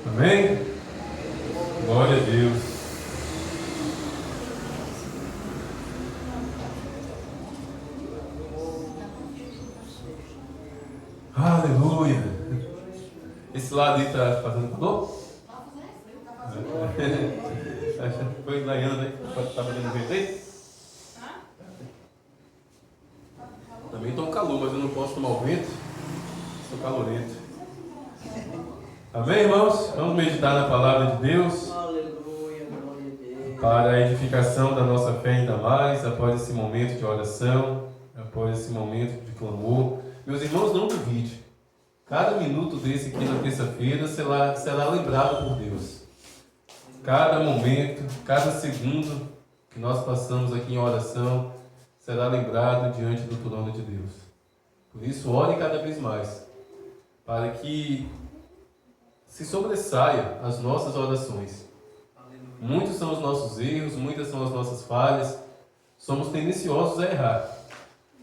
Amém? Glória a Deus. Aleluia. Esse lado aí está fazendo calor? Foi Daiana, né? Está fazendo vento aí? Também estou com calor, mas eu não posso tomar o vento. Estou calorento. Amém, irmãos? Vamos meditar na palavra de Deus. Aleluia, glória a Deus. Para a edificação da nossa fé ainda mais, após esse momento de oração, após esse momento de clamor. Meus irmãos, não duvide. Cada minuto desse aqui na terça-feira será lembrado por Deus. Cada momento, cada segundo que nós passamos aqui em oração será lembrado diante do trono de Deus. Por isso, ore cada vez mais, para que se sobressaia as nossas orações. Muitos são os nossos erros, muitas são as nossas falhas, somos tendenciosos a errar.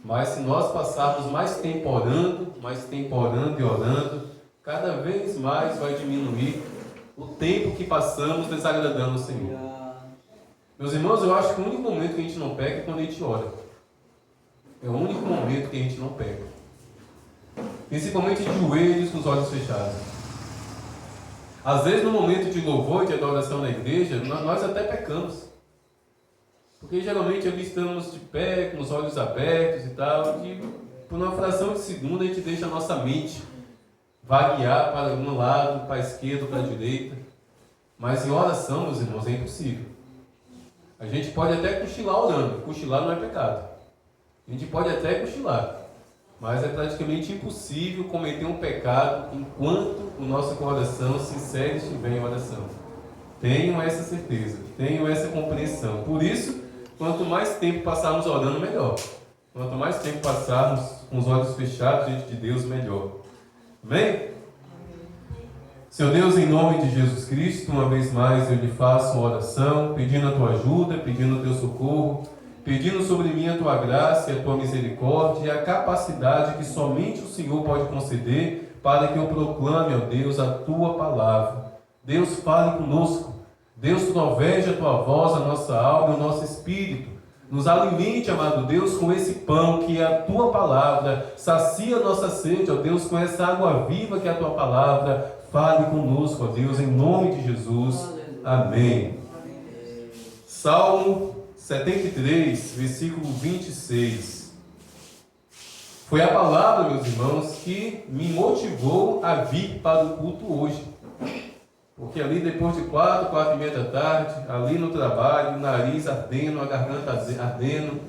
Mas se nós passarmos mais tempo orando e orando, cada vez mais vai diminuir o tempo que passamos desagradando o Senhor. Meus irmãos, eu acho que o único momento que a gente não peca é quando a gente ora. É o único momento que a gente não peca. Principalmente de joelhos com os olhos fechados. Às vezes no momento de louvor e de adoração na igreja, nós até pecamos. Porque geralmente ali estamos de pé, com os olhos abertos e tal, e por uma fração de segundo a gente deixa a nossa mente vaguear para um lado, para a esquerda ou para a direita. Mas em oração, meus irmãos, é impossível. A gente pode até cochilar orando. Cochilar não é pecado. A gente pode até cochilar. Mas é praticamente impossível cometer um pecado enquanto o nosso coração sincero estiver em oração. Tenho essa certeza, tenho essa compreensão. Por isso, quanto mais tempo passarmos orando, melhor. Quanto mais tempo passarmos com os olhos fechados diante de Deus, melhor. Amém? Senhor Deus, em nome de Jesus Cristo, uma vez mais eu lhe faço uma oração, pedindo a tua ajuda, pedindo o teu socorro, pedindo sobre mim a tua graça e a tua misericórdia e a capacidade que somente o Senhor pode conceder para que eu proclame, ó Deus, a tua palavra. Deus, fale conosco. Deus, proveja a tua voz, a nossa alma e o nosso espírito. Nos alimente, amado Deus, com esse pão que é a tua palavra. Sacia a nossa sede, ó Deus, com essa água viva que é a tua palavra. Fale conosco, ó Deus, em nome de Jesus. Amém. Salmo 73, versículo 26. Foi a palavra, meus irmãos, que me motivou a vir para o culto hoje. Porque ali depois de 4h30 da tarde, ali no trabalho, o nariz ardendo, a garganta ardendo,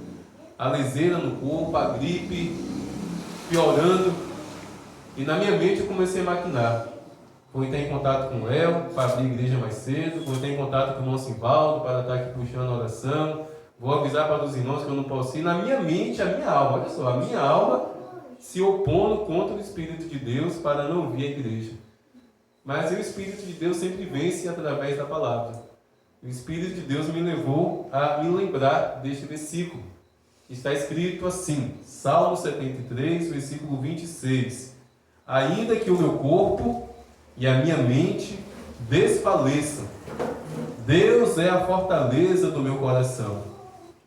a leseira no corpo, a gripe piorando. E na minha mente eu comecei a maquinar. Vou entrar em contato com o Léo para abrir a igreja mais cedo. Vou entrar em contato com o irmão Simvaldo para estar aqui puxando a oração. Vou avisar para os irmãos que eu não posso ir. Na minha mente, a minha alma, olha só, a minha alma se opondo contra o Espírito de Deus para não vir à igreja. Mas o Espírito de Deus sempre vence através da palavra. O Espírito de Deus me levou a me lembrar deste versículo. Está escrito assim, Salmo 73, versículo 26. Ainda que o meu corpo e a minha mente desfaleçam, Deus é a fortaleza do meu coração.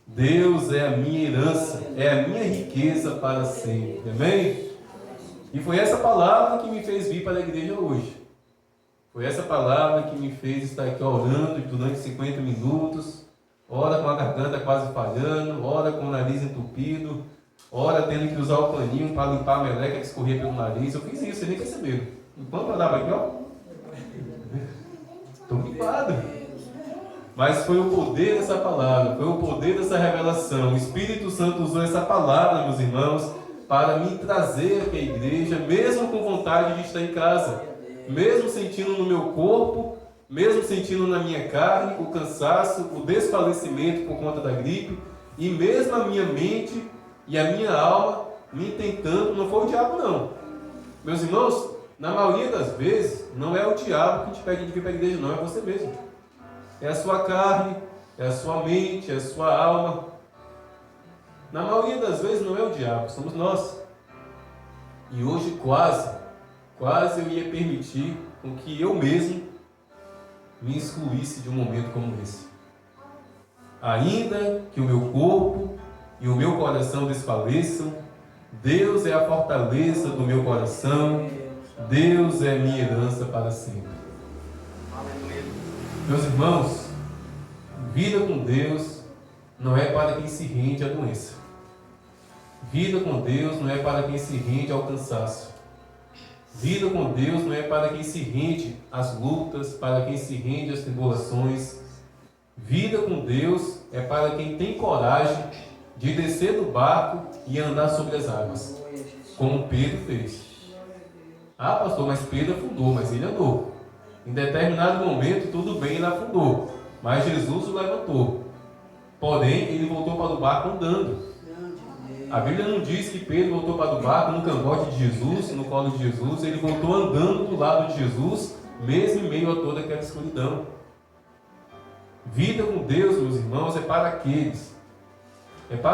Deus é a minha herança, é a minha riqueza para sempre. Amém? E foi essa palavra que me fez vir para a igreja hoje. Foi essa palavra que me fez estar aqui orando durante 50 minutos, ora com a garganta quase falhando, ora com o nariz entupido, ora tendo que usar o paninho para limpar a meleca que escorria pelo nariz. Eu fiz isso, vocês nem perceberam. Enquanto eu andava aqui, ó, estou gripado. Mas foi o poder dessa palavra, foi o poder dessa revelação. O Espírito Santo usou essa palavra, meus irmãos, para me trazer aqui à igreja, mesmo com vontade de estar em casa. Mesmo sentindo no meu corpo, mesmo sentindo na minha carne o cansaço, o desfalecimento por conta da gripe, e mesmo a minha mente e a minha alma me tentando, não foi o diabo não. Meus irmãos, na maioria das vezes, não é o diabo que te pede de vir para a igreja, não, é você mesmo. É a sua carne, é a sua mente, é a sua alma. Na maioria das vezes não é o diabo, somos nós. E hoje quase eu ia permitir com que eu mesmo me excluísse de um momento como esse. Ainda que o meu corpo e o meu coração desfaleçam, Deus é a fortaleza do meu coração, Deus é minha herança para sempre. Meus irmãos, vida com Deus não é para quem se rende à doença. Vida com Deus não é para quem se rende ao cansaço. Vida com Deus não é para quem se rende às lutas, para quem se rende às tribulações. Vida com Deus é para quem tem coragem de descer do barco e andar sobre as águas, como Pedro fez. Ah, pastor, mas Pedro afundou, mas ele andou. Em determinado momento, tudo bem, ele afundou, mas Jesus o levantou. Porém, ele voltou para o barco andando. A Bíblia não diz que Pedro voltou para o barco no cangote de Jesus, no colo de Jesus. Ele voltou andando do lado de Jesus, mesmo em meio a toda aquela escuridão. Vida com Deus, meus irmãos, é para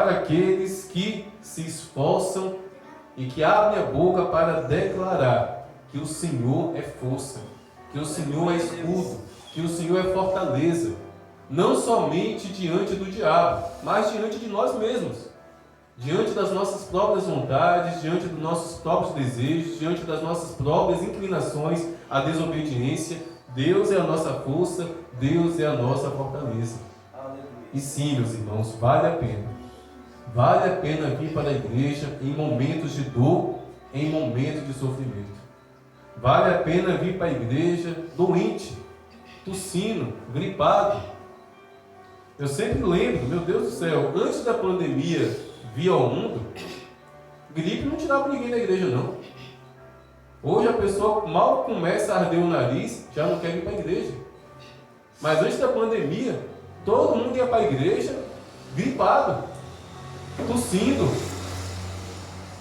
aqueles que se esforçam e que abrem a boca para declarar que o Senhor é força, que o Senhor é escudo, que o Senhor é fortaleza, não somente diante do diabo, mas diante de nós mesmos, diante das nossas próprias vontades, diante dos nossos próprios desejos, diante das nossas próprias inclinações à desobediência. Deus é a nossa força, Deus é a nossa fortaleza. E sim, meus irmãos, vale a pena. Vale a pena vir para a igreja em momentos de dor, em momentos de sofrimento. Vale a pena vir para a igreja doente, tossindo, gripado. Eu sempre lembro, meu Deus do céu, antes da pandemia vir ao mundo, gripe não tirava ninguém da igreja, não. Hoje a pessoa mal começa a arder o nariz, já não quer vir para a igreja. Mas antes da pandemia, todo mundo ia para a igreja gripado, tossindo.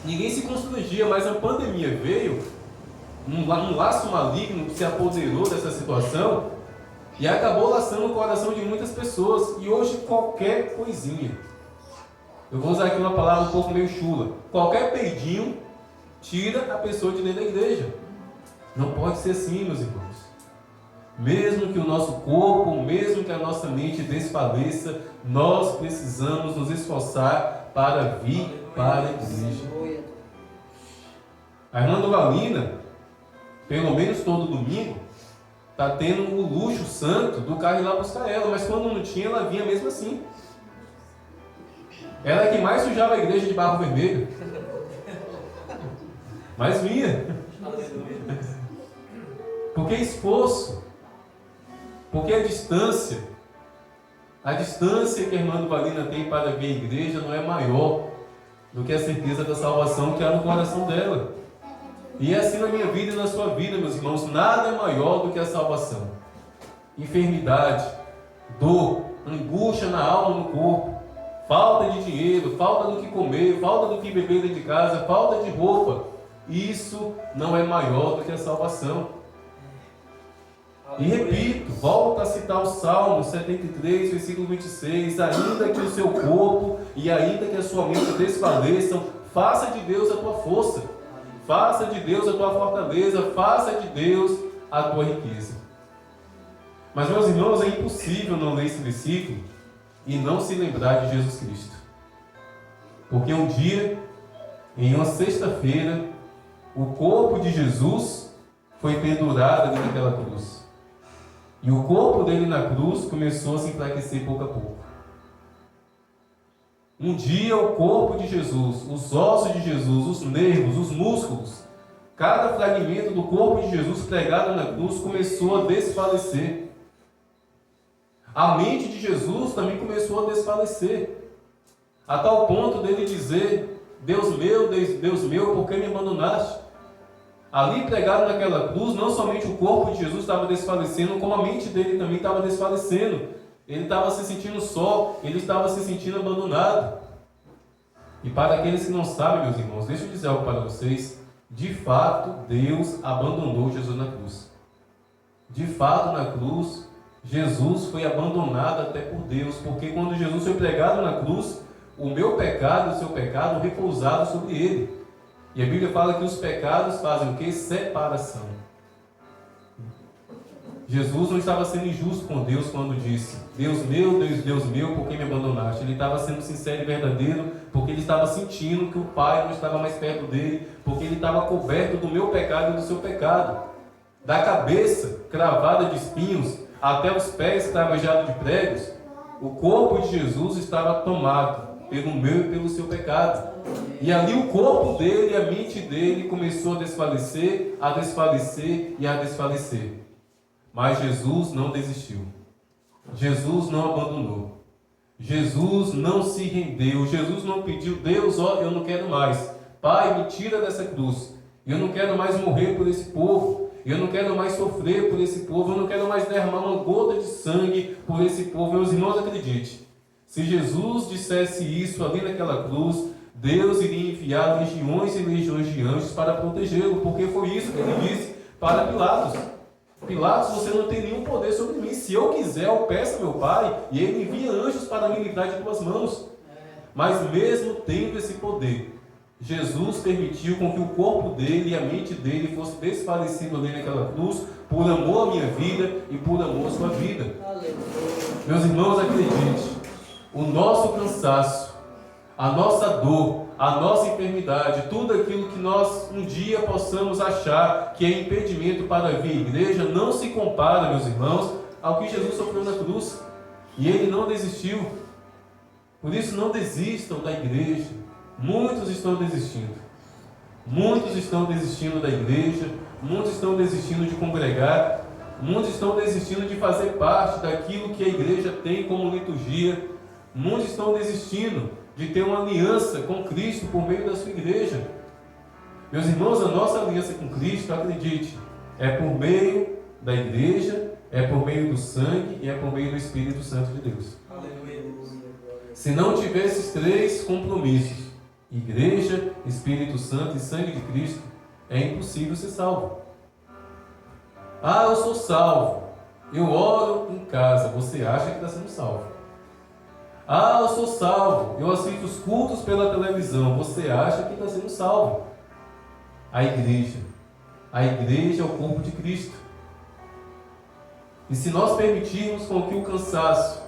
Ninguém se constrangia, mas a pandemia veio, um laço maligno se apoderou dessa situação e acabou laçando o coração de muitas pessoas. E hoje qualquer coisinha, eu vou usar aqui uma palavra um pouco meio chula, qualquer peidinho tira a pessoa de dentro da igreja. Não pode ser assim, meus irmãos. Mesmo que o nosso corpo, mesmo que a nossa mente desfaleça, nós precisamos nos esforçar para vir para a igreja. A irmã Dovalina, pelo menos todo domingo, está tendo o luxo santo do carro ir lá buscar ela, mas quando não tinha, ela vinha mesmo assim. Ela é que mais sujava a igreja de barro vermelho. Mas vinha. Porque esforço, porque a distância que a irmã Dovalina tem para vir à igreja não é maior do que a certeza da salvação que há no coração dela. E é assim na minha vida e na sua vida, meus irmãos, nada é maior do que a salvação. Enfermidade, dor, angústia na alma, no corpo, falta de dinheiro, falta do que comer, falta do que beber dentro de casa, falta de roupa. Isso não é maior do que a salvação. E repito, volta a citar o Salmo 73, versículo 26, ainda que o seu corpo e ainda que a sua mente desfaleçam, faça de Deus a tua força, faça de Deus a tua fortaleza, faça de Deus a tua riqueza. Mas, meus irmãos, é impossível não ler esse versículo e não se lembrar de Jesus Cristo. Porque um dia, em uma sexta-feira, o corpo de Jesus foi pendurado ali naquela cruz. E o corpo dele na cruz começou a se enfraquecer pouco a pouco. Um dia o corpo de Jesus, os ossos de Jesus, os nervos, os músculos, cada fragmento do corpo de Jesus pregado na cruz começou a desfalecer. A mente de Jesus também começou a desfalecer. A tal ponto dele dizer: Deus meu, por que me abandonaste? Ali pregado naquela cruz, não somente o corpo de Jesus estava desfalecendo, como a mente dele também estava desfalecendo. Ele estava se sentindo só, ele estava se sentindo abandonado. E para aqueles que não sabem, meus irmãos, deixa eu dizer algo para vocês. De fato, Deus abandonou Jesus na cruz. De fato, na cruz, Jesus foi abandonado até por Deus, porque quando Jesus foi pregado na cruz, o meu pecado e o seu pecado repousaram sobre ele. E a Bíblia fala que os pecados fazem o quê? Separação. Jesus não estava sendo injusto com Deus quando disse: Deus, Deus meu, por que me abandonaste? Ele estava sendo sincero e verdadeiro, porque ele estava sentindo que o Pai não estava mais perto dele, porque ele estava coberto do meu pecado e do seu pecado. Da cabeça cravada de espinhos até os pés cravajados de pregos, o corpo de Jesus estava tomado pelo meu e pelo seu pecado. E ali o corpo dele e a mente dele começou a desfalecer e a desfalecer. Mas Jesus não desistiu. Jesus não abandonou. Jesus não se rendeu. Jesus não pediu: Deus, ó, eu não quero mais. Pai, me tira dessa cruz. Eu não quero mais morrer por esse povo. Eu não quero mais sofrer por esse povo. Eu não quero mais derramar uma gota de sangue por esse povo. Meus irmãos, acredite. Se Jesus dissesse isso ali naquela cruz, Deus iria enviar legiões e legiões de anjos para protegê-lo. Porque foi isso que ele disse para Pilatos. Pilatos, você não tem nenhum poder sobre mim. Se eu quiser, eu peço a meu Pai, e ele envia anjos para me livrar de tuas mãos. Mas mesmo tendo esse poder, Jesus permitiu com que o corpo dele e a mente dele fosse desfalecido ali naquela cruz, por amor à minha vida e por amor à sua vida. Aleluia. Meus irmãos, acredite, o nosso cansaço, a nossa dor, a nossa enfermidade, tudo aquilo que nós um dia possamos achar que é impedimento para vir à igreja, não se compara, meus irmãos, ao que Jesus sofreu na cruz. E ele não desistiu. Por isso, não desistam da igreja. Muitos estão desistindo. Muitos estão desistindo da igreja. Muitos estão desistindo de congregar. Muitos estão desistindo de fazer parte daquilo que a igreja tem como liturgia. Muitos estão desistindo de ter uma aliança com Cristo por meio da sua igreja. Meus irmãos, a nossa aliança com Cristo, acredite, é por meio da igreja, é por meio do sangue e é por meio do Espírito Santo de Deus. Aleluia. Se não tiver esses três compromissos, igreja, Espírito Santo e sangue de Cristo, é impossível ser salvo. Ah, eu sou salvo, eu oro em casa. Você acha que está sendo salvo? Ah, eu sou salvo, eu assisto os cultos pela televisão. Você acha que está sendo salvo? A igreja é o corpo de Cristo. E se nós permitirmos com que o cansaço,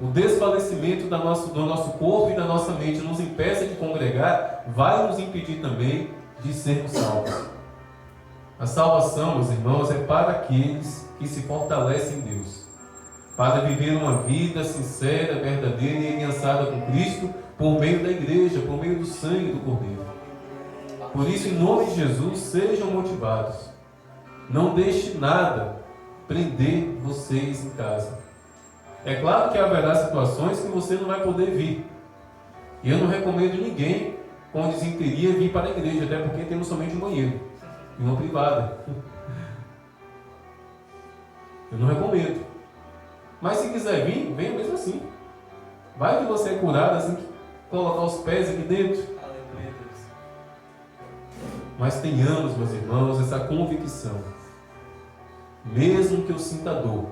o desfalecimento do nosso corpo e da nossa mente nos impeça de congregar, vai nos impedir também de sermos salvos. A salvação, meus irmãos, é para aqueles que se fortalecem em Deus, para viver uma vida sincera, verdadeira e aliançada com Cristo, por meio da igreja, por meio do sangue do Cordeiro. Por isso, em nome de Jesus, sejam motivados. Não deixe nada prender vocês em casa. É claro que haverá situações que você não vai poder vir. E eu não recomendo ninguém com desinteria vir para a igreja, até porque temos somente um banheiro e uma privada. Eu não recomendo. Mas se quiser vir, venha mesmo assim. Vai que você é curado assim que colocar os pés aqui dentro. Mas tenhamos, meus irmãos, essa convicção. Mesmo que eu sinta dor,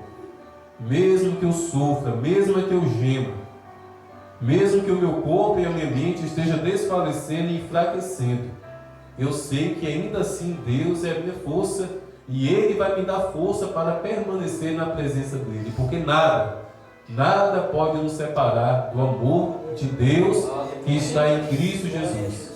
mesmo que eu sofra, mesmo que eu gema, mesmo que o meu corpo e a minha mente esteja desfalecendo e enfraquecendo, eu sei que ainda assim Deus é a minha força e Ele vai me dar força para permanecer na presença dEle, porque nada pode nos separar do amor de Deus que está em Cristo Jesus.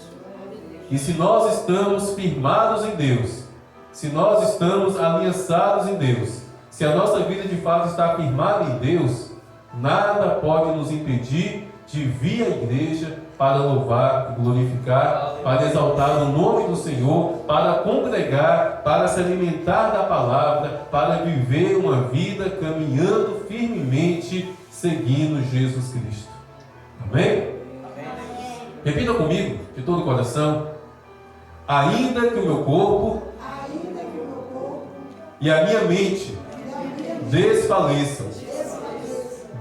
E se nós estamos firmados em Deus, se nós estamos aliançados em Deus, se a nossa vida de fato está firmada em Deus, nada pode nos impedir de vir à igreja para louvar e glorificar, para exaltar o nome do Senhor, para congregar, para se alimentar da palavra, para viver uma vida caminhando firmemente, seguindo Jesus Cristo. Amém? Repita comigo, de todo o coração. Ainda que o meu corpo e a minha mente desfaleçam,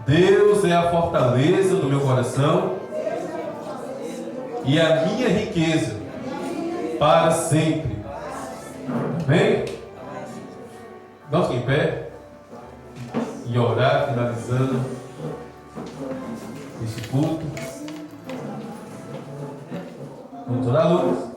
Deus é a fortaleza do meu coração e a minha riqueza para sempre. Amém? Vamos em pé e orar, finalizando este culto. Vamos orar, Lucas?